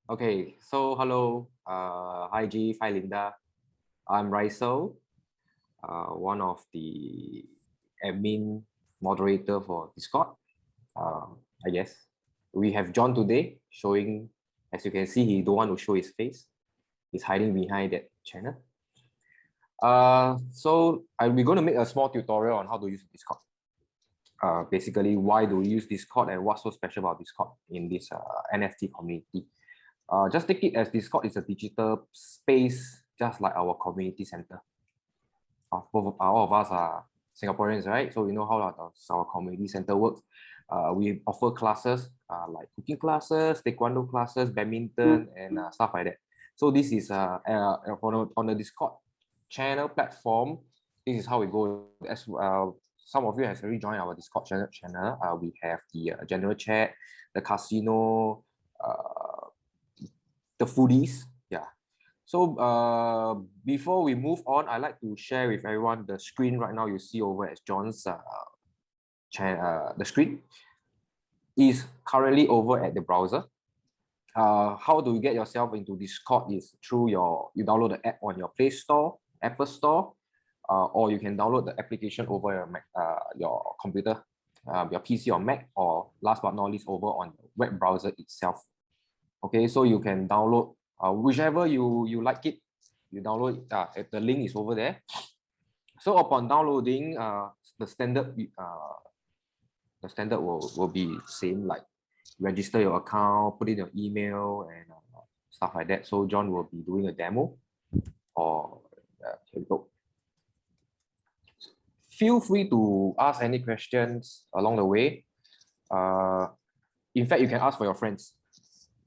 Okay, so hello, hi G, hi Linda. I'm Raisel, one of the admin moderator for Discord. I guess we have John today showing, as you can see, he don't want to show his face. He's hiding behind that channel. We're going to make a small tutorial on how to use Discord. Basically, why do we use Discord and what's so special about Discord in this NFT community? Just take it as Discord is a digital space, just like our community center. All of us are Singaporeans, right? So we know how our community center works. We offer classes like cooking classes, taekwondo classes, badminton, and stuff like that. So this is on the Discord channel platform. This is how we go. As some of you have already joined our Discord channel. We have the general chat, the casino, the foodies. Yeah. So before we move on, I'd like to share with everyone the screen right now you see over at John's the screen is currently over at the browser. How do you get yourself into Discord is through you download the app on your Play Store, Apple Store, or you can download the application over your Mac, your computer, your PC or Mac, or last but not least over on the web browser itself. Okay, so you can download whichever you like it. You download the link is over there. So upon downloading, the standard will be same, like register your account, put in your email and stuff like that. So John will be doing a demo. Or here we go. Feel free to ask any questions along the way. In fact, you can ask for your friends.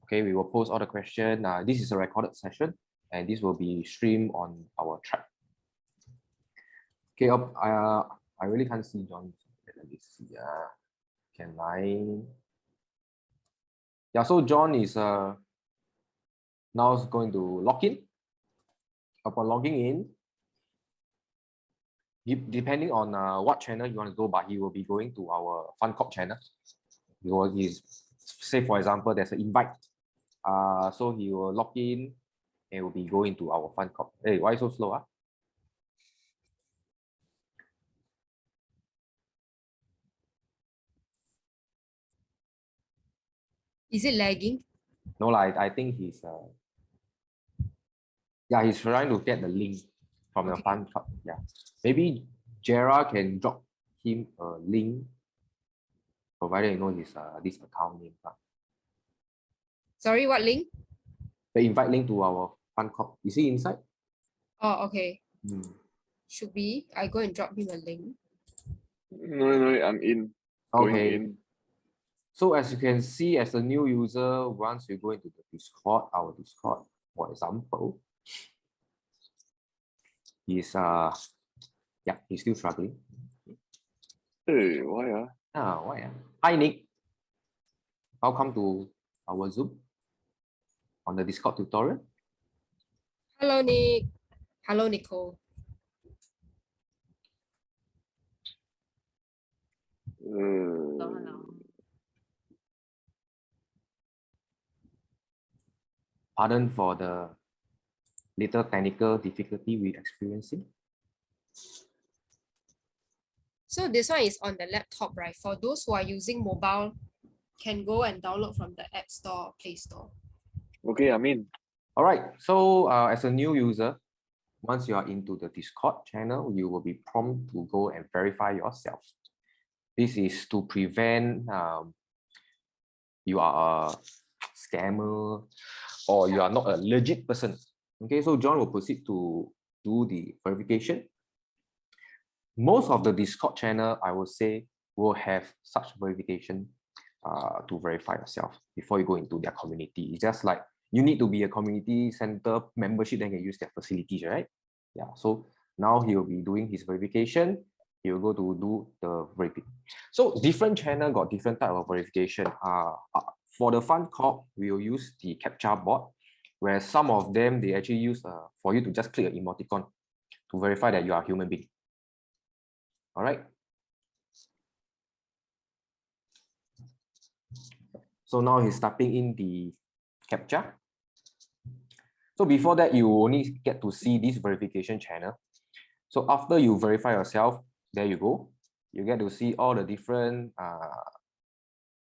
Okay, we will post all the questions. This is a recorded session, and this will be streamed on our track. Okay, I really can't see John. Let me see. Can I? Yeah, so John is now going to log in. Upon logging in, depending on what channel you want to go, but he will be going to our Fun Corp channel. He's, say for example, there's an invite. So he will log in and will be going to our Fun Corp. Hey, why so slow? Is it lagging? No, I think he's he's trying to get the link from the Fun Corp. Yeah, maybe Jera can drop him a link, provided you know his this account name. Sorry, what link? The invite link to our Fun Corp. Is he inside? Oh, okay. Should be. I go and drop him a link. No, I'm in. Okay. In. So as you can see, as a new user, once you go into the Discord, our Discord, for example, he's he's still struggling. Hey, why? Why? Hi Nick. Welcome to our Zoom on the Discord tutorial. Hello, Nick. Hello, Nicole. Pardon for the little technical difficulty we're experiencing. So this one is on the laptop, right? For those who are using mobile, can go and download from the App Store, Play Store. Okay, I'm in. All right. So as a new user, once you are into the Discord channel, you will be prompted to go and verify yourself. This is to prevent you are a scammer or you are not a legit person. Okay, so John will proceed to do the verification. Most of the Discord channel, I would say, will have such verification to verify yourself before you go into their community. It's just like you need to be a community center membership, then you can use their facilities, right? Yeah, so now he will be doing his verification. He will go to do the verification. So different channel got different type of verification. For the Fun Corp, we will use the captcha bot, where some of them, they actually use for you to just click an emoticon to verify that you are a human being. All right. So now he's typing in the captcha. So before that, you only get to see this verification channel. So after you verify yourself, there you go. You get to see all the different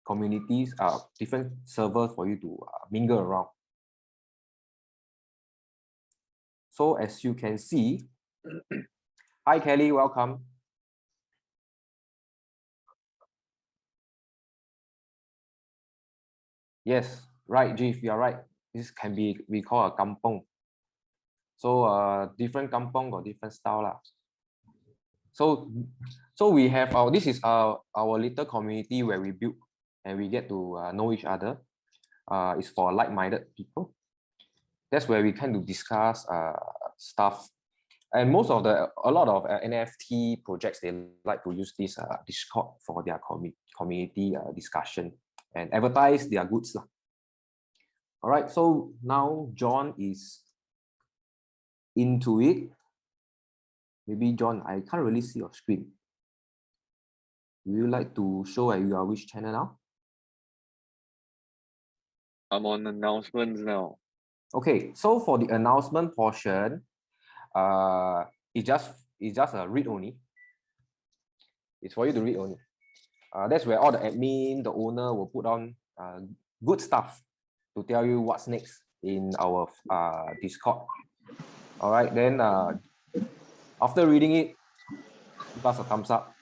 communities, different servers for you to mingle around. So as you can see, hi Kelly, welcome. Yes, right, Jeff, you're right. This can be, we call a kampong. So different kampong got different style lah. So we have our, this is our little community where we build and we get to know each other. It's for like-minded people. That's where we kind of discuss stuff. And most of a lot of NFT projects, they like to use this Discord for their community discussion and advertise their goods. All right, so now John is into it. Maybe John, I can't really see your screen. Would you like to show you are which channel now? I'm on announcements now. Okay, so for the announcement portion, it's just a read only. It's for you to read only. That's where all the admin, the owner will put on good stuff to tell you what's next in our Discord. All right, then after reading it, give us a thumbs up,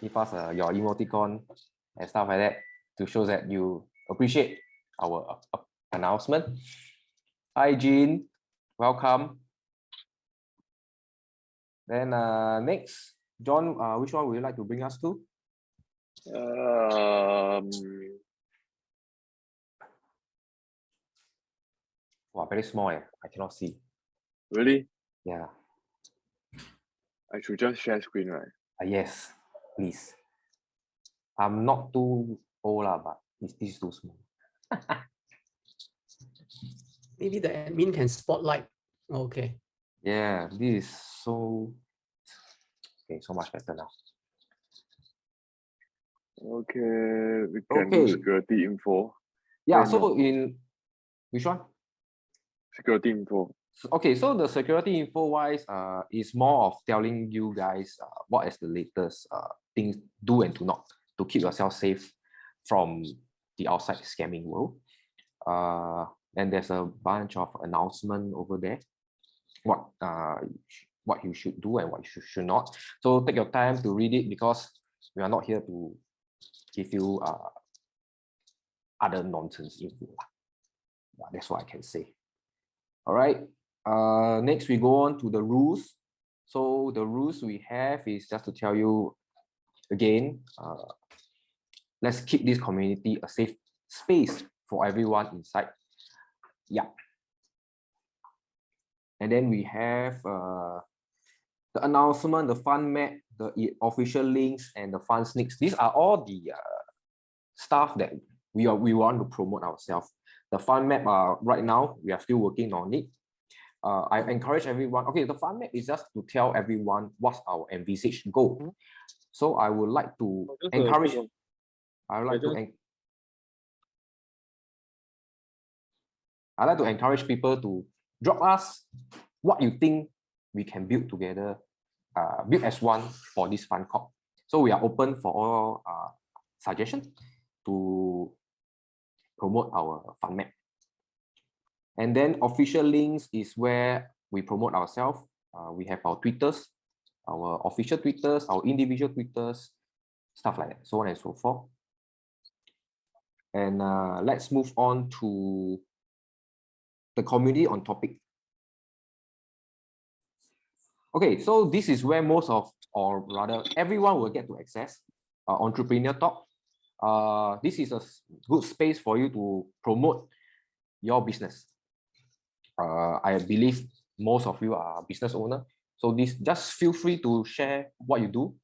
give us your emoticon and stuff like that to show that you appreciate our announcement. Hi, Jean, welcome. Then next, John, which one would you like to bring us to? Wow, very small. I cannot see. Really? Yeah. I should just share screen, right? Yes, please. I'm not too old, but this is too small. Maybe the admin can spotlight. Okay. Yeah, this is so okay, so much better now. Okay, we can do security info. Yeah, so in which one? Security info. Okay, so the security info wise is more of telling you guys what is the latest things do and do not to keep yourself safe from the outside scamming world. And there's a bunch of announcement over there, what you should do and what you should not. So take your time to read it because we are not here to give you other nonsense info. Yeah, that's what I can say. All right. Next, we go on to the rules. So the rules we have is just to tell you again, let's keep this community a safe space for everyone inside. Yeah. And then we have the announcement, the fun map, the official links, and the fun sneaks. These are all the stuff that we want to promote ourselves. The fun map, right now, we are still working on it. I encourage everyone. Okay, the fun map is just to tell everyone what's our envisaged goal. So I would like to encourage. I'd like to encourage people to drop us what you think we can build together, build as one for this Fun Corp. So we are open for all suggestions to promote our fun map. And then official links is where we promote ourselves. We have our Twitters, our official Twitters, our individual Twitters, stuff like that, so on and so forth. And let's move on to the community on topic. Okay, so this is where most of, or rather everyone will get to access Entrepreneur Talk. This is a good space for you to promote your business. I believe most of you are business owner. So this, just feel free to share what you do.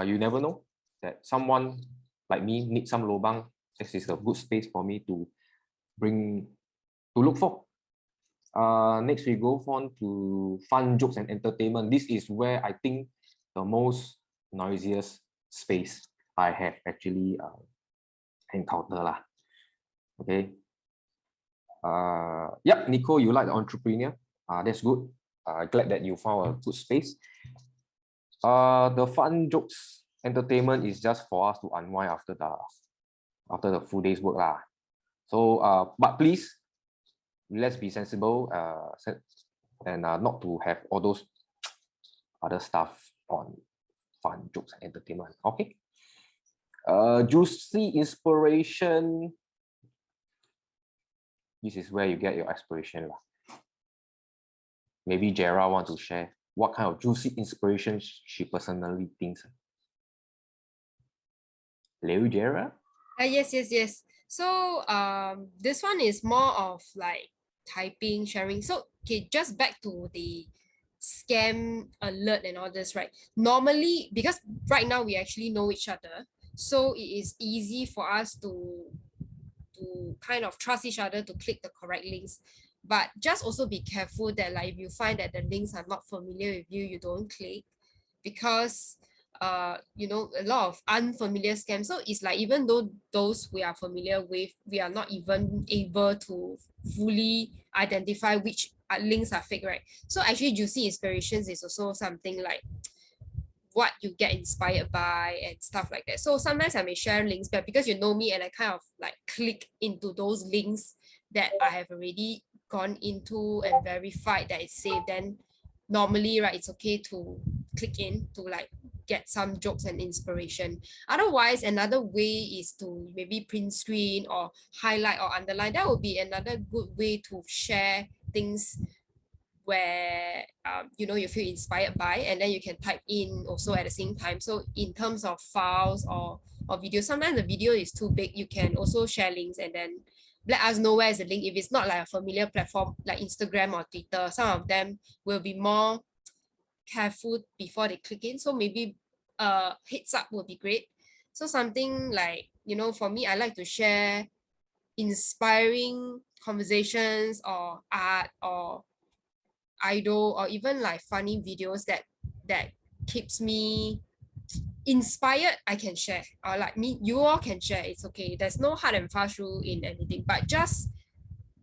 You never know that someone like me needs some lobang. This is a good space for me to look for. Next, we go on to fun, jokes, and entertainment. This is where I think the most noisiest space I have actually encountered. Okay. Yeah, Nico, you like the entrepreneur. That's good. Glad that you found a good space. The fun jokes entertainment is just for us to unwind after the full day's work lah. So but please, let's be sensible and not to have all those other stuff on fun jokes and entertainment. Okay. Juicy inspiration. This is where you get your inspiration lah. Maybe Jera want to share what kind of juicy inspiration she personally thinks. Leo Jera? Yes. So this one is more of like typing, sharing. So okay, just back to the scam alert and all this, right? Normally, because right now we actually know each other, so it is easy for us to kind of trust each other to click the correct links. But just also be careful that like if you find that the links are not familiar with you, you don't click, because you know, a lot of unfamiliar scams. So it's like even though those we are familiar with, we are not even able to fully identify which links are fake, right? So actually juicy inspirations is also something like what you get inspired by and stuff like that. So sometimes I may share links, but because you know me and I kind of like click into those links that I have already gone into and verified that it's safe, then normally, right, it's okay to click in to like get some jokes and inspiration. Otherwise, another way is to maybe print screen or highlight or underline. That would be another good way to share things where you know, you feel inspired by, and then you can type in also at the same time. So in terms of files or video, sometimes the video is too big, you can also share links and then let us know where is the link. If it's not like a familiar platform like Instagram or Twitter, some of them will be more careful before they click in. So maybe heads up would be great. So something like, you know, for me, I like to share inspiring conversations or art or idol or even like funny videos that keeps me inspired. I can share, or like me, you all can share. It's okay. There's no hard and fast rule in anything, but just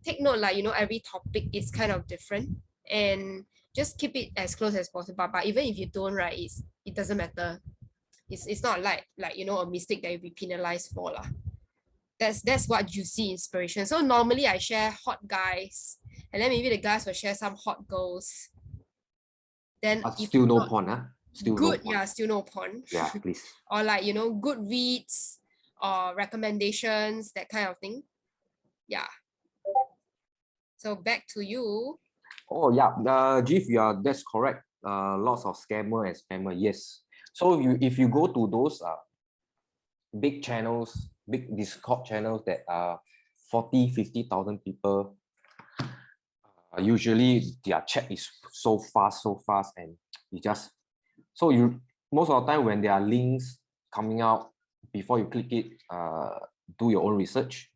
take note, like, you know, every topic is kind of different, and just keep it as close as possible. But even if you don't, right, it doesn't matter. It's not like you know, a mistake that you'll be penalized for lah. That's what juicy inspiration. So normally I share hot guys, and then maybe the guys will share some hot girls. Then But if still no not porn, huh? Still good, no porn. yeah, still no porn. Yeah, please. Or like, you know, good reads or recommendations, that kind of thing. Yeah. So back to you. Oh yeah, Jeff, yeah, that's correct. Lots of scammer and spammer, yes. So if you go to those big channels, big Discord channels that are 40,000-50,000 people, usually their chat is so fast, and you just, so you, most of the time when there are links coming out, before you click it, do your own research,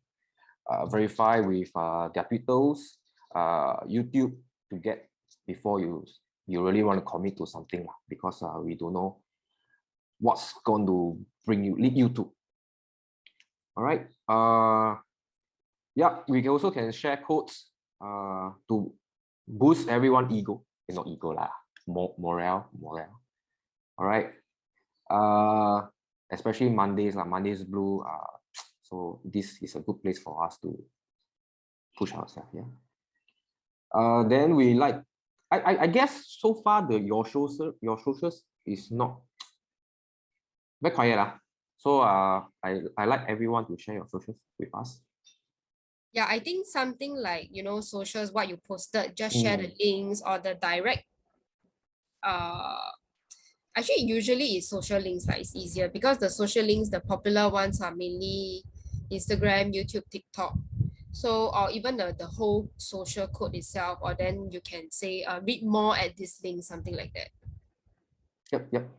verify with their Twitters, YouTube, to get, before you really want to commit to something, because we don't know what's going to lead you to. All right. Yeah, we also can share codes to boost everyone ego, not ego lah, morale. All right. Especially Mondays lah, Mondays blue. So this is a good place for us to push ourselves. Yeah. Then we like, I guess so far your socials is not very quiet lah. So I like everyone to share your socials with us. Yeah, I think something like, you know, socials, what you posted, just share the links or the direct actually usually it's social links, like it's easier, because the social links, the popular ones are mainly Instagram, YouTube, TikTok. So, or even the whole social code itself, or then you can say read more at this link, something like that. Yep.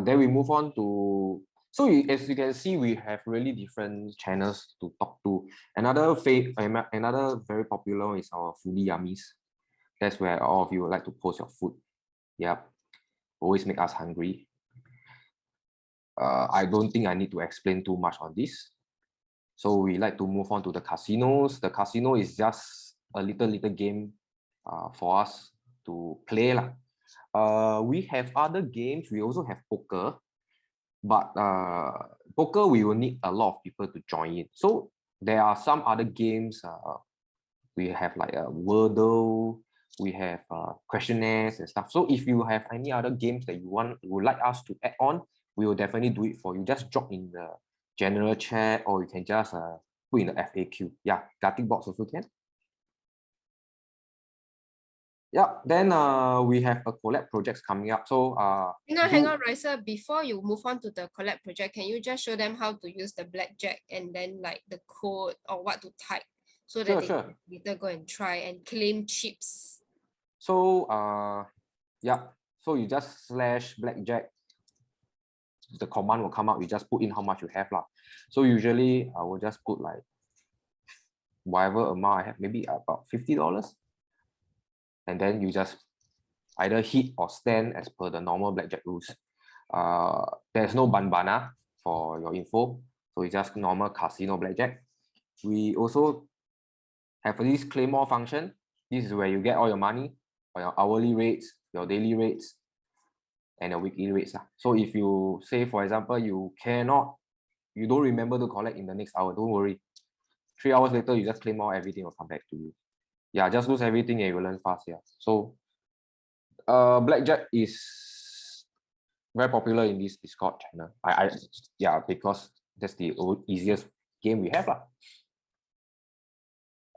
Then we move on to, so as you can see, we have really different channels to talk to. Another very popular one is our foodie yummies. That's where all of you would like to post your food. Yep, always make us hungry. I don't think I need to explain too much on this. So we like to move on to the casinos. The casino is just a little game for us to play lah. We have other games. We also have poker, but poker we will need a lot of people to join in. So there are some other games. We have like a Wordle. We have questionnaires and stuff. So if you have any other games that you would like us to add on, we will definitely do it for you. Just drop in the general chat, or you can just put in the FAQ. Yeah, Gartic box also can. Yeah, then we have a collab projects coming up. So hang on, Raisa. Before you move on to the collab project, can you just show them how to use the blackjack and then like the code or what to type so that they can later go and try and claim chips? So yeah, so you just / blackjack. The command will come out. You just put in how much you have lah. So usually I will just put like whatever amount I have, maybe about $50. And then you just either hit or stand as per the normal blackjack rules. There's no banbana for your info, so it's just normal casino blackjack. We also have this claymore function. This is where you get all your money, or your hourly rates, your daily rates, and your weekly rates. So if you say, for example, you don't remember to collect in the next hour, don't worry. 3 hours later, you just claim all, everything will come back to you. Yeah, just lose everything and you will learn fast. Yeah. So blackjack is very popular in this Discord channel. Yeah, because that's the easiest game we have.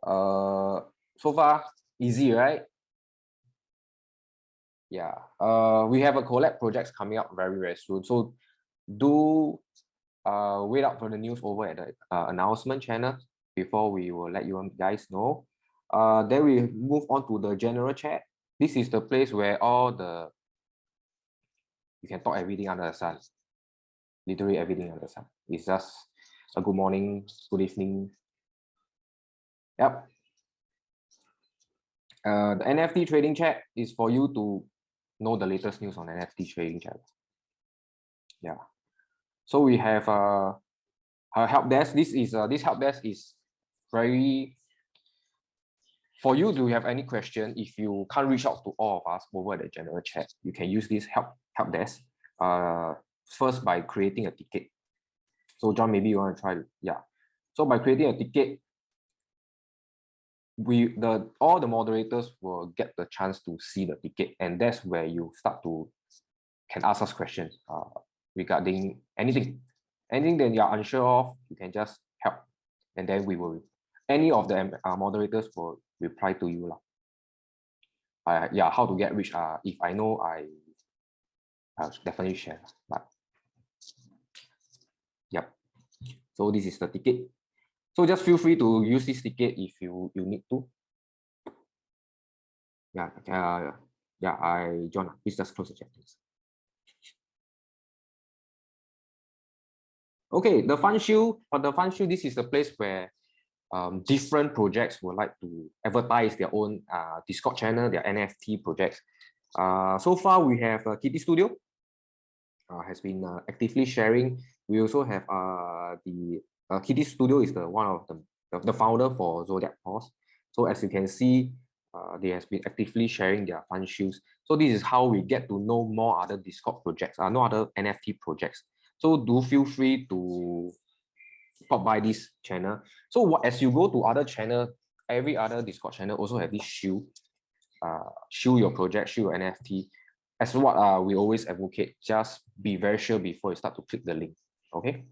So far, easy, right? Yeah. We have a collab projects coming up very soon. So do wait out for the news over at the announcement channel before we will let you guys know. Then we move on to the general chat. This is the place where you can talk everything under the sun. Literally everything under the sun. It's just a good morning, good evening. Yep. The NFT trading chat is for you to know the latest news on NFT trading chat. Yeah. So we have a help desk. This help desk is very for you. Do you have any question? If you can't reach out to all of us over the general chat, you can use this help desk. First by creating a ticket. So John, maybe you want to try. Yeah. So by creating a ticket, all the moderators will get the chance to see the ticket, and that's where you can ask us questions regarding anything that you are unsure of. You can just help, and then any of the moderators will reply to you lah. Yeah, how to get rich? If I know, I'll definitely share. But yep. So this is the ticket. So just feel free to use this ticket if you need to. Yeah. John, please just close the chat, please. Okay, the Fun Shield. For the Fun Shield, this is the place where different projects would like to advertise their own Discord channel, their NFT projects. So far, we have Kitty Studio has been actively sharing. We also have the Kitty Studio is one of the founder for Zodiac Pause. So as you can see, they has been actively sharing their Fun Shields. So this is how we get to know more other Discord projects, no other NFT projects. So do feel free to pop by this channel. So as you go to other channel, every other Discord channel also have this shield. Shield your project, shield your NFT. As what we always advocate, just be very sure before you start to click the link. Okay.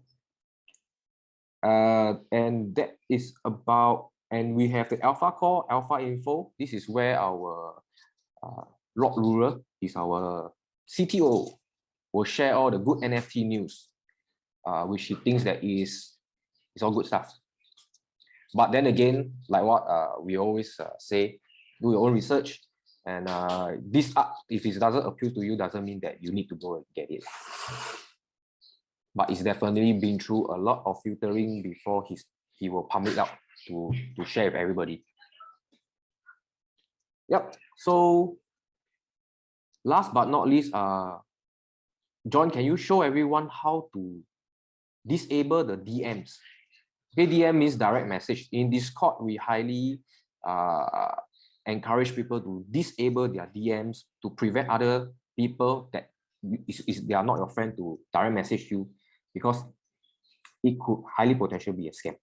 And that is about, and we have the Alpha Core, Alpha Info. This is where our Lord Ruler is our CTO, will share all the good NFT news, which he thinks that is all good stuff. But then again, like what we always say, do your own research. And this if it doesn't appeal to you, doesn't mean that you need to go and get it. But it's definitely been through a lot of filtering before he will pump it out to share with everybody. Yep. So last but not least, John, can you show everyone how to disable the DMs ADM means direct message. In Discord, we highly encourage people to disable their DMs to prevent other people that they are not your friend to direct message you, because it could highly potentially be a scam.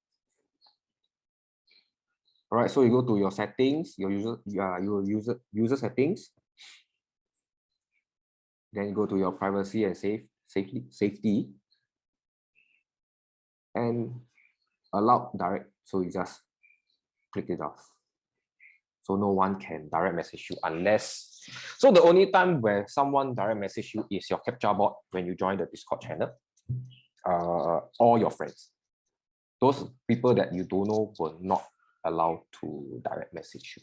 All right, so you go to your settings, your user settings. Then you go to your privacy and safety, and allow direct. So you just click it off. So no one can direct message you unless. So the only time where someone direct message you is your captcha bot when you join the Discord channel, or your friends. Those people that you don't know will not allow to direct message you.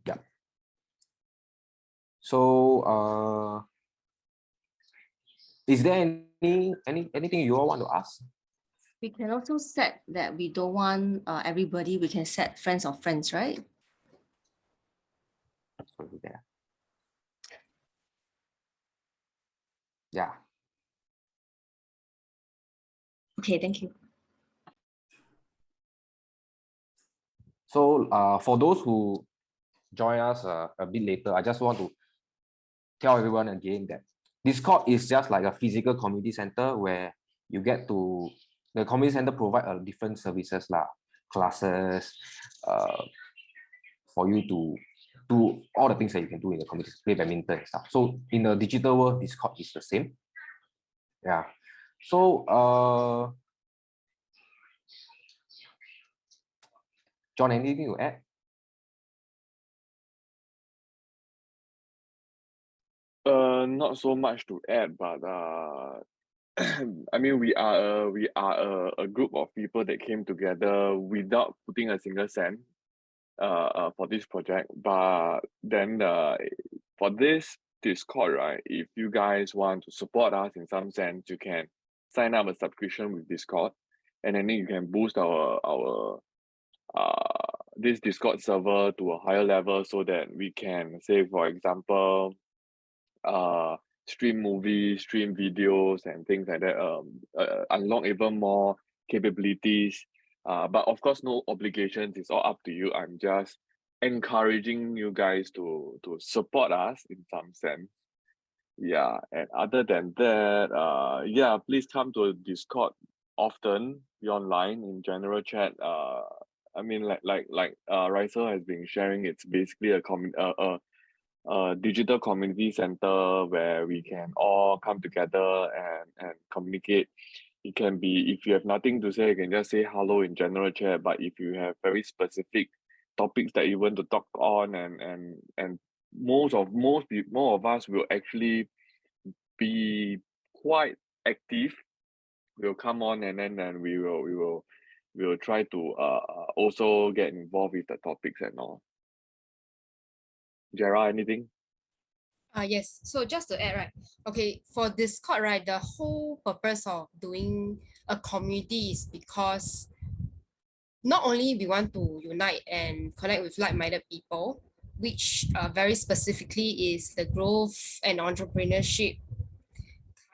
Yeah. So is there anything you all want to ask? We can also set that we don't want everybody. We can set friends of friends, right? So there. Yeah. Okay, thank you. So for those who join us a bit later, I just want to tell everyone again that Discord is just like a physical community center where you get to, the community center provide different services lah, classes, for you to do all the things that you can do in the community, play badminton and stuff. So in the digital world, Discord is the same. Yeah. So John, anything to add? Not so much to add, but I mean, we are a group of people that came together without putting a single cent for this project. But then for this Discord, right, if you guys want to support us in some sense, you can sign up a subscription with Discord, and then you can boost our this Discord server to a higher level so that we can, say for example, stream movies, stream videos and things like that, unlock even more capabilities. But of course, no obligations, it's all up to you. I'm just encouraging you guys to support us in some sense. Yeah, and other than that, yeah, please come to Discord often, be online in general chat. I mean, like Raisa has been sharing, it's basically a digital community center where we can all come together and communicate. It can be, if you have nothing to say, you can just say hello in general chat. But if you have very specific topics that you want to talk on, and more of us will actually be quite active. We'll come on, and then we will try to also get involved with the topics and all. Gerard, anything? Yes, so just to add, right, okay, for Discord, right, the whole purpose of doing a community is because not only we want to unite and connect with like-minded people, which very specifically is the growth and entrepreneurship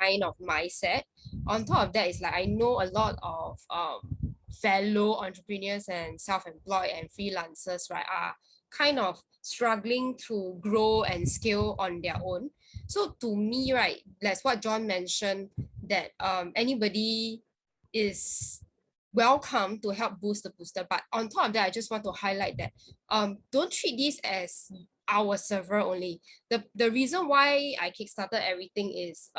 kind of mindset. On top of that, is like I know a lot of fellow entrepreneurs and self-employed and freelancers, right, are kind of struggling to grow and scale on their own. So to me, right, that's what John mentioned, that anybody is welcome to help boost the booster. But on top of that, I just want to highlight that don't treat this as our server only. The reason why I kickstarted everything is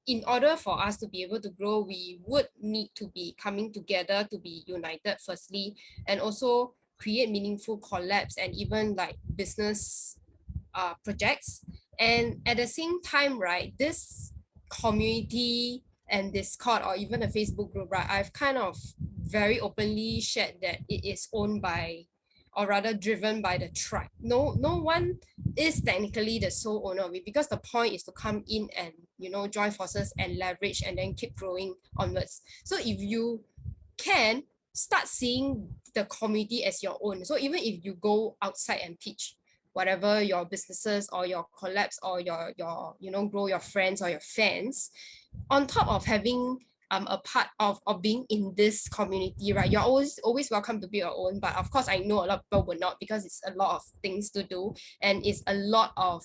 in order for us to be able to grow, we would need to be coming together to be united firstly, and also create meaningful collabs and even like business projects. And at the same time, right, this community and Discord or even a Facebook group, right, I've kind of very openly shared that it is owned by, or rather driven by, the tribe. No one is technically the sole owner of it, because the point is to come in and, you know, join forces and leverage and then keep growing onwards. So if you can start seeing the community as your own, so even if you go outside and pitch whatever your businesses or your collabs or your you know, grow your friends or your fans, on top of having a part of being in this community, right? You're always welcome to be your own, but of course I know a lot of people would not, because it's a lot of things to do and it's a lot of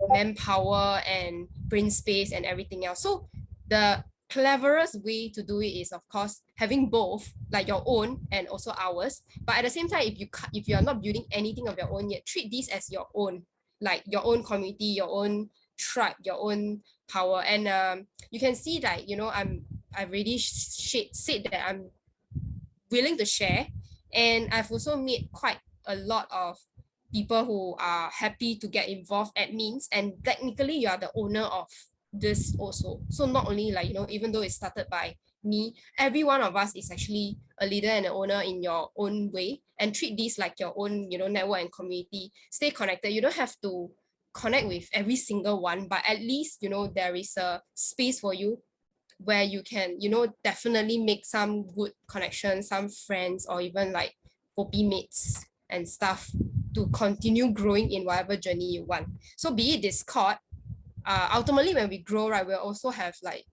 manpower and brain space and everything else. So the cleverest way to do it is, of course, having both, like your own and also ours. But at the same time, if you are not building anything of your own yet, treat this as your own, like your own community, your own tribe, your own power. And you can see that, you know, I've already said that I'm willing to share, and I've also made quite a lot of people who are happy to get involved, admins, and technically you are the owner of this also. So not only, like, you know, even though it started by me, every one of us is actually a leader and an owner in your own way, and treat this like your own, you know, network and community. Stay connected. You don't have to connect with every single one, but at least, you know, there is a space for you where you can, you know, definitely make some good connections, some friends, or even like copy mates and stuff to continue growing in whatever journey you want. So be it Discord, ultimately when we grow, right, we'll also have like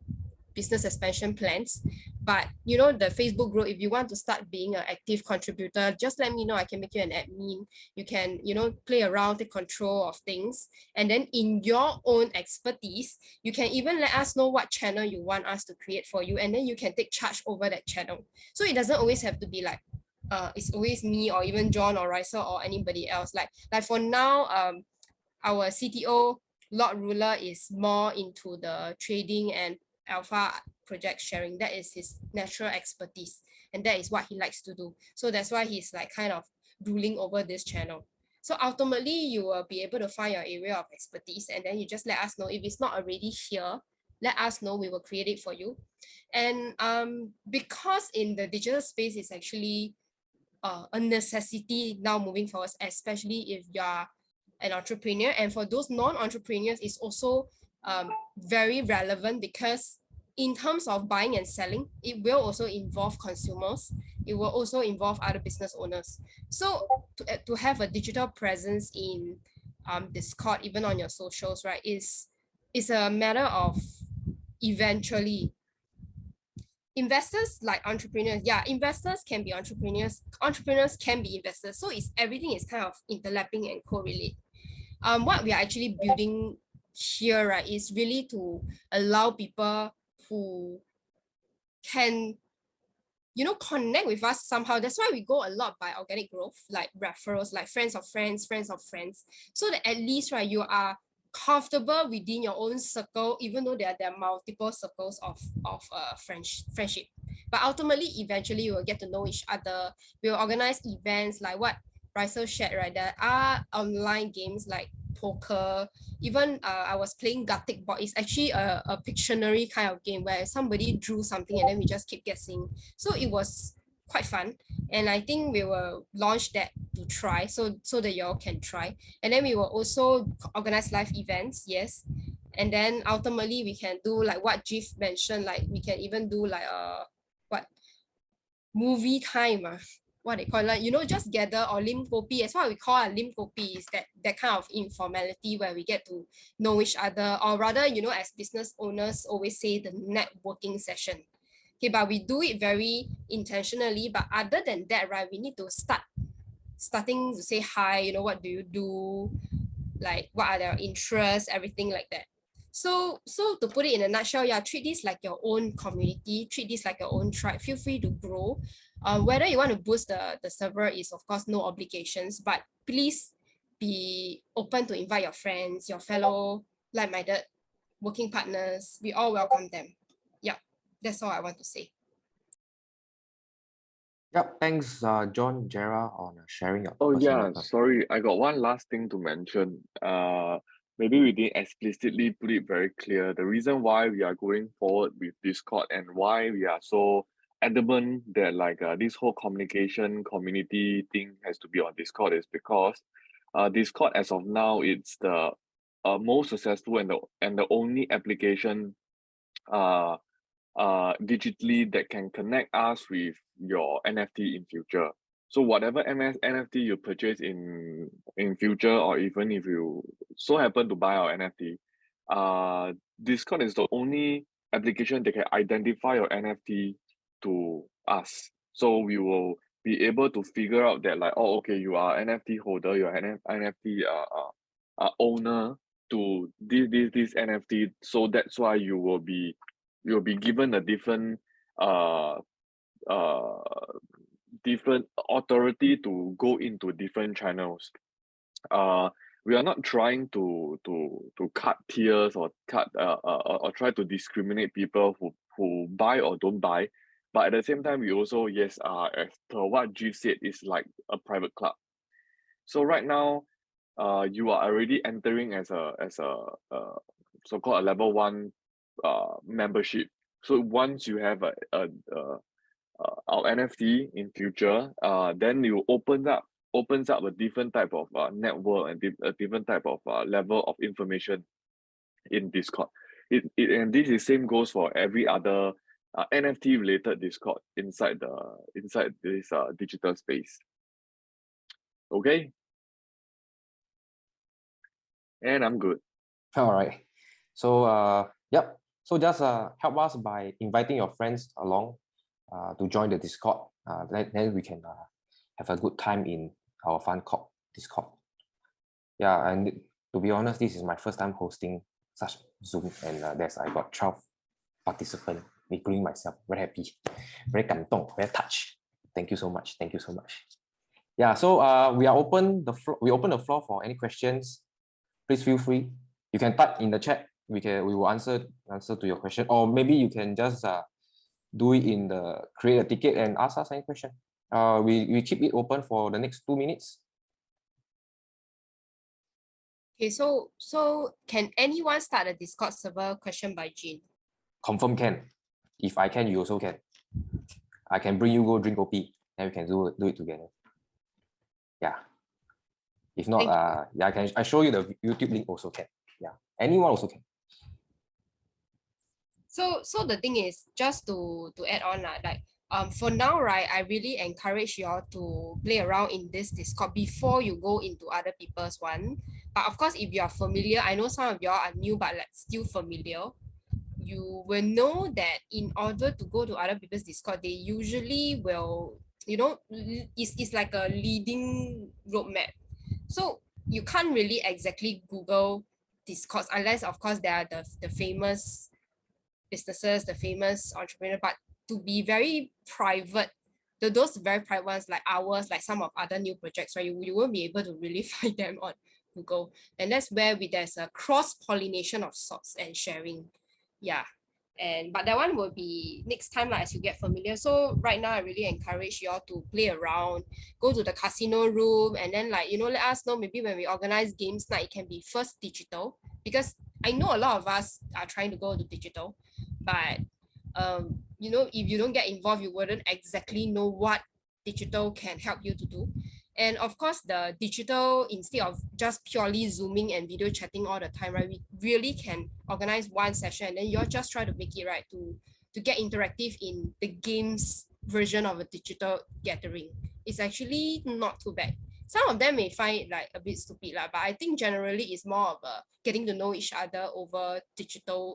business expansion plans. But you know, the Facebook group, if you want to start being an active contributor, just let me know. I can make you an admin. You can, you know, play around, take control of things, and then in your own expertise, you can even let us know what channel you want us to create for you, and then you can take charge over that channel. So it doesn't always have to be like it's always me or even John or Riser or anybody else. Like for now, our CTO Lord Ruler is more into the trading and alpha project sharing. That is his natural expertise, and that is what he likes to do. So that's why he's like kind of ruling over this channel. So ultimately, you will be able to find your area of expertise, and then you just let us know. If it's not already here, let us know. We will create it for you. And because in the digital space, it's actually a necessity now moving forward, especially if you are an entrepreneur. And for those non-entrepreneurs, it's also very relevant, because in terms of buying and selling, it will also involve consumers. It will also involve other business owners. So to have a digital presence in Discord, even on your socials, right, is a matter of eventually. Investors like entrepreneurs, yeah, investors can be entrepreneurs, entrepreneurs can be investors. So it's everything is kind of interlapping and correlate. What we are actually building here, right, is really to allow people who can, you know, connect with us somehow. That's why we go a lot by organic growth, like referrals, like friends of friends, friends of friends, so that at least, right, you are comfortable within your own circle, even though there are multiple circles of friendship. But ultimately, eventually, you will get to know each other. We'll organize events like what Riser shared, right? There are online games like poker. Even I was playing Gartic Board. It's actually a Pictionary kind of game where somebody drew something and then we just keep guessing. So it was quite fun, and I think we will launch that to try, so that y'all can try. And then we will also organize live events, yes. And then ultimately we can do like what Jeff mentioned, like we can even do like what movie time, what they call, like, you know, just gather, or lim kopi, as what we call a lim kopi, is that kind of informality where we get to know each other, or rather, you know, as business owners always say, the networking session. Okay, but we do it very intentionally. But other than that, right, we need to starting to say hi, you know, what do you do, like what are their interests, everything like that. So to put it in a nutshell, yeah, treat this like your own community, treat this like your own tribe. Feel free to grow. Whether you want to boost the server is of course no obligations, but please be open to invite your friends, your fellow like-minded working partners. We all welcome them. Yeah, that's all I want to say. Yep, thanks, John, Jera, on sharing your Oh personal yeah, sorry, I got one last thing to mention. Maybe we didn't explicitly put it very clear. The reason why we are going forward with Discord and why we are so adamant that like this whole communication community thing has to be on Discord is because Discord as of now it's the most successful and the only application digitally that can connect us with your NFT in future. So whatever NFT you purchase in future, or even if you so happen to buy our NFT, Discord is the only application, they can identify your NFT to us. So we will be able to figure out that like, oh, okay, you are NFT holder, you are an NFT owner to this NFT. So that's why you will be given a different different authority to go into different channels. We are not trying to cut tiers or or try to discriminate people who buy or don't buy, but at the same time we also, yes, as per what G said, is like a private club. So right now, you are already entering as a so-called a level 1 membership. So once you have our NFT in future, then you opens up a different type of network and a different type of level of information in Discord. And this same goes for every other NFT related Discord inside this digital space. Okay, and I'm good. All right. So yep. So just help us by inviting your friends along to join the Discord. Then we can have a good time in our Fun Corp Discord. Yeah, and to be honest, this is my first time hosting such Zoom, and I got 12 participants, including myself. Very happy, very 感动, very touched. Thank you so much. Thank you so much. Yeah, so we open the floor for any questions. Please feel free. You can type in the chat. We will answer to your question, or maybe you can just do it in the create a ticket and ask us any question. We keep it open for the next 2 minutes. Okay, so can anyone start a Discord server? Question by Jean. Confirm can. If I can, you also can. I can bring you go drink kopi, and we can do it together. Yeah. If not, yeah, I show you the YouTube link also can. Yeah, anyone also can. So the thing is, just to add on, like for now, right, I really encourage you all to play around in this Discord before you go into other people's one. But of course, if you are familiar, I know some of y'all are new, but like still familiar, you will know that in order to go to other people's Discord, they usually will, it's like a leading roadmap. So you can't really exactly Google Discords unless, of course, there are the famous businesses, the famous entrepreneur, but to be very private, those very private ones like ours, like some of other new projects, right, you won't be able to really find them on Google. And that's where there's a cross-pollination of sorts and sharing. Yeah. But that one will be next time, like, as you get familiar. So right now, I really encourage you all to play around, go to the casino room, and then let us know maybe when we organize games night, it can be first digital, because I know a lot of us are trying to go to digital, but if you don't get involved, you wouldn't exactly know what digital can help you to do. And of course, the digital, instead of just purely Zooming and video chatting all the time, right, we really can organize one session and then you'll just try to make it right to get interactive in the games version of a digital gathering. It's actually not too bad. Some of them may find it like a bit stupid, but I think generally it's more of getting to know each other over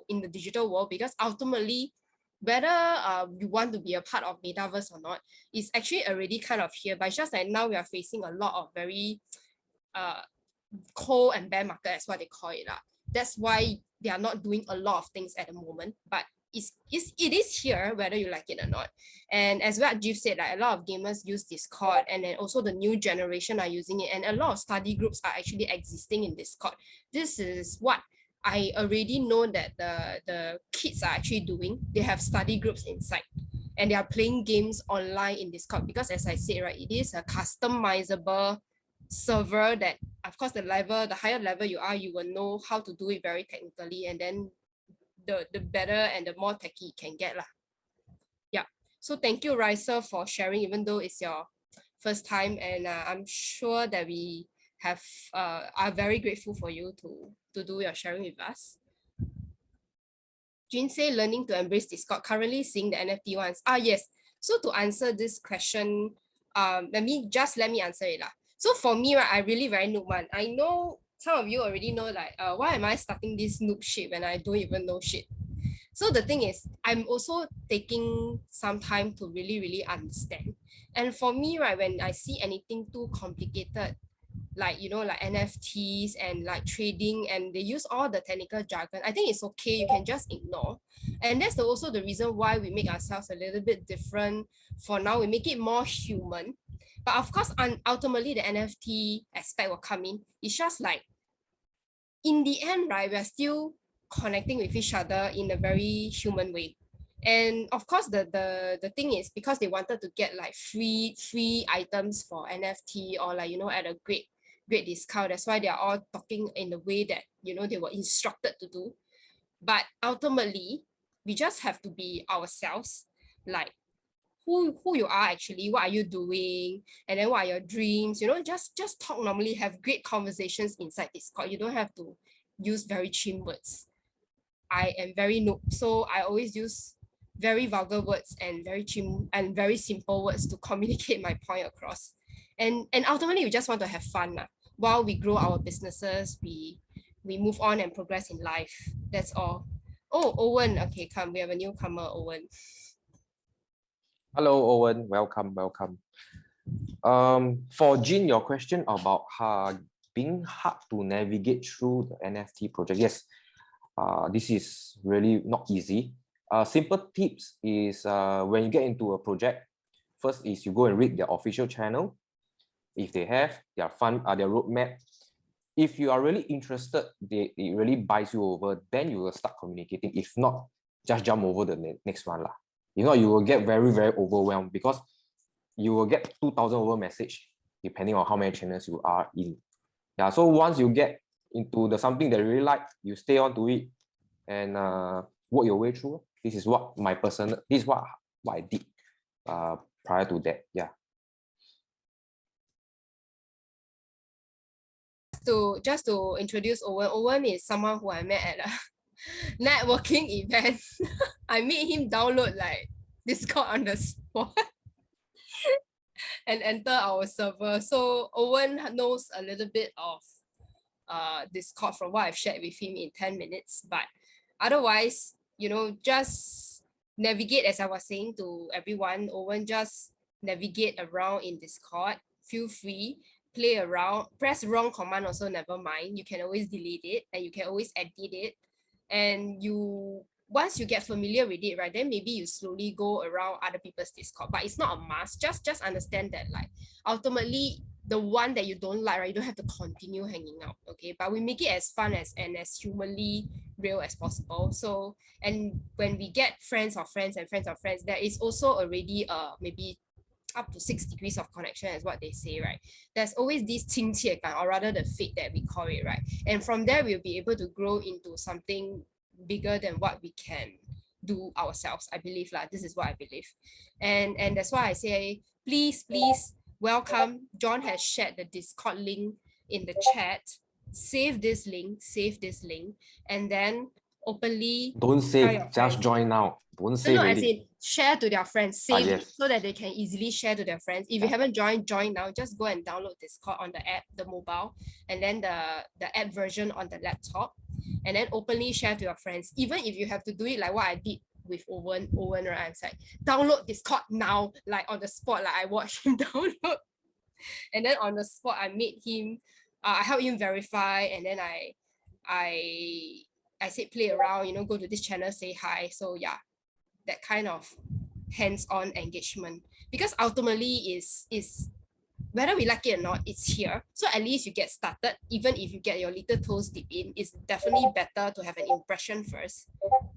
in the digital world, because ultimately, whether you want to be a part of metaverse or not, is actually already kind of here. But it's just that now we are facing a lot of very cold and bear market, as what they call it. That's why they are not doing a lot of things at the moment. But it is here, whether you like it or not. And as what Jeff said, like a lot of gamers use Discord, and then also the new generation are using it, and a lot of study groups are actually existing in Discord. This is what I already know that the kids are actually doing. They have study groups inside and they are playing games online in Discord, because as I said, right, it is a customizable server that, of course, the higher level you are, you will know how to do it very technically, and then the better and the more techy it can get lah. Yeah. So thank you, Raisa, for sharing, even though it's your first time, and I'm sure that we are very grateful for you to do your sharing with us. Jean say learning to embrace Discord, currently seeing the NFT ones. Yes. So to answer this question, let me answer it lah. So for me, right, I really very noob one. I know some of you already know, like, why am I starting this noob shit when I don't even know shit? So the thing is, I'm also taking some time to really understand. And for me, right, when I see anything too complicated, like, you know, like NFTs and like trading, and they use all the technical jargon, I think it's okay, you can just ignore. And that's also the reason why we make ourselves a little bit different. For now, we make it more human. But of course, ultimately the NFT aspect will come in. It's just like, in the end, right, we're still connecting with each other in a very human way. And of course, the thing is, because they wanted to get like free items for NFT, or like, you know, at a great discount. That's why they are all talking in the way that, you know, they were instructed to do. But ultimately, we just have to be ourselves, like who you are actually, what are you doing, and then what are your dreams, you know, just talk normally, have great conversations inside Discord. You don't have to use very chim words. I am very noob, so I always use very vulgar words and very chim and very simple words to communicate my point across. And ultimately, we just want to have fun while we grow our businesses, we move on and progress in life. That's all. Oh, Owen, okay, come, we have a newcomer, Owen. Hello, Owen. Welcome, welcome. For Jean, your question about being hard to navigate through the NFT project. Yes, this is really not easy. Simple tips is when you get into a project, first is you go and read their official channel. If they have their their roadmap. If you are really interested, it really buys you over, then you will start communicating. If not, just jump over the next one. If not, you will get very overwhelmed, because you will get 2,000 over message depending on how many channels you are in. Yeah, so once you get into the something that you really like, you stay on to it and work your way through. This is what I did prior to that. Yeah. Just to introduce Owen. Owen is someone who I met at a networking event. I made him download like Discord on the spot and enter our server. So Owen knows a little bit of Discord from what I've shared with him in 10 minutes. But otherwise, you know, just navigate, as I was saying to everyone, Owen, just navigate around in Discord. Feel free, play around, press wrong command also, never mind. You can always delete it and you can always edit it. And once you get familiar with it, right, then maybe you slowly go around other people's Discord. But it's not a must. Just understand that, like, ultimately, the one that you don't like, right, you don't have to continue hanging out, okay? But we make it as fun and as humanly real as possible. So, and when we get friends of friends and friends of friends, there is also already maybe up to 6 degrees of connection, is what they say, right? There's always this 亲切感, or rather the fate that we call it, right? And from there, we'll be able to grow into something bigger than what we can do ourselves. I believe this is what I believe. And that's why I say, please welcome. John has shared the Discord link in the chat. Save this link, and then openly Don't save, just join now. Don't save. No, as in share to their friends, save yes. it so that they can easily share to their friends. If you haven't joined, join now. Just go and download Discord on the app, the mobile, and then the app version on the laptop, and then openly share to your friends. Even if you have to do it like what I did with Owen, right? I'm like, download Discord now, like on the spot, like I watched him download. And then on the spot, I made him, I helped him verify, and then I said play around, you know, go to this channel, say hi. So yeah, that kind of hands-on engagement, because ultimately is whether we like it or not, it's here. So at least you get started. Even if you get your little toes deep in, it's definitely better to have an impression first,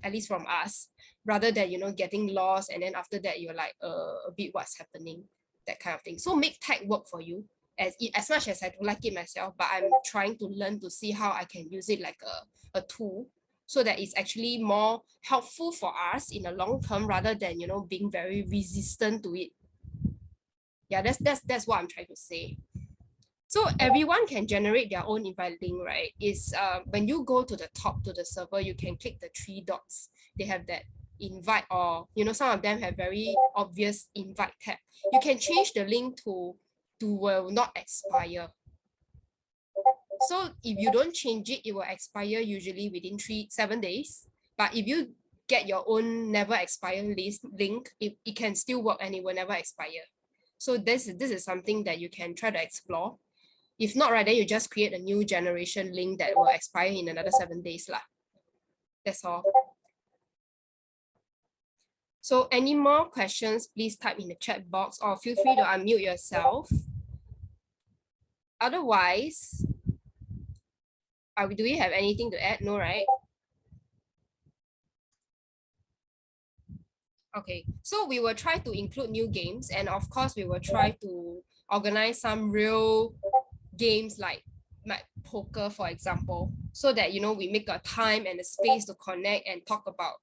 at least from us, rather than, you know, getting lost and then after that you're like a bit what's happening, that kind of thing. So make tech work for you, as much as I don't like it myself, but I'm trying to learn to see how I can use it like a tool, so that it's actually more helpful for us in the long term, rather than, you know, being very resistant to it. Yeah, that's what I'm trying to say. So everyone can generate their own invite link, right? Is when you go to the top to the server, you can click the 3 dots. They have that invite, or, you know, some of them have very obvious invite tab. You can change the link to will not expire. So if you don't change it, it will expire usually within 7 days. But if you get your own never expire link, it can still work and it will never expire. So this is something that you can try to explore. If not, right, then you just create a new generation link that will expire in another 7 days lah. That's all. So any more questions, please type in the chat box or feel free to unmute yourself. Otherwise, do we have anything to add? No, right? Okay, so we will try to include new games, and of course we will try to organize some real games like poker, for example, so that, you know, we make a time and a space to connect and talk about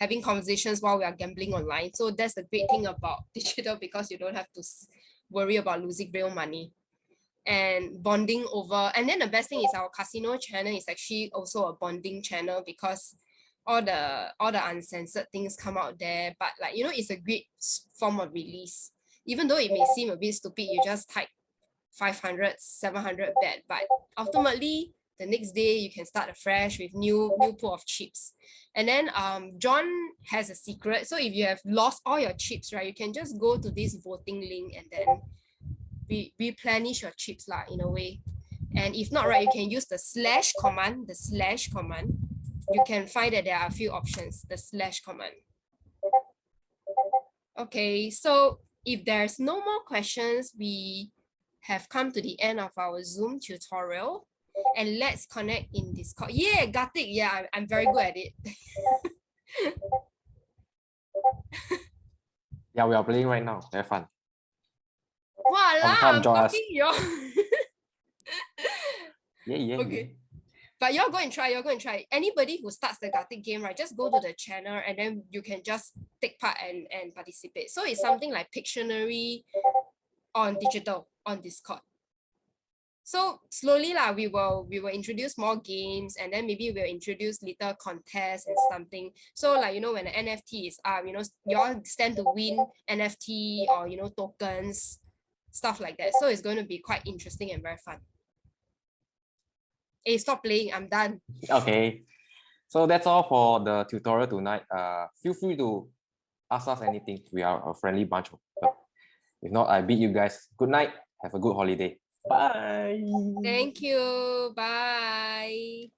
having conversations while we are gambling online. So that's the great thing about digital, because you don't have to worry about losing real money and bonding over. And then the best thing is our casino channel is actually also a bonding channel, because all the uncensored things come out there. But like, you know, it's a great form of release. Even though it may seem a bit stupid, you just type 500, 700 bet, but ultimately the next day you can start afresh with new pool of chips. And then John has a secret. So if you have lost all your chips, right, you can just go to this voting link and then replenish your chips lah, in a way. And if not, right, you can use the slash command. You can find that there are a few options, the slash command. Okay, so if there's no more questions, we have come to the end of our Zoom tutorial, and let's connect in Discord. Yeah, got it. Yeah, I'm very good at it. Yeah, we are playing right now. Very fun. Voila, Come I'm join us. talking you. Yeah. Okay. But you're going to try. Anybody who starts the Gartic game, right, just go to the channel and then you can just take part and participate. So it's something like Pictionary on digital, on Discord. So slowly lah, we will introduce more games, and then maybe we'll introduce little contests and something. So like, you know, when the NFT is up, you know, you all stand to win NFT or, you know, tokens, stuff like that. So it's going to be quite interesting and very fun. Hey, stop playing, I'm done. Okay. So that's all for the tutorial tonight. Feel free to ask us anything. We are a friendly bunch. If not, I bid you guys good night. Have a good holiday. Bye. Thank you. Bye.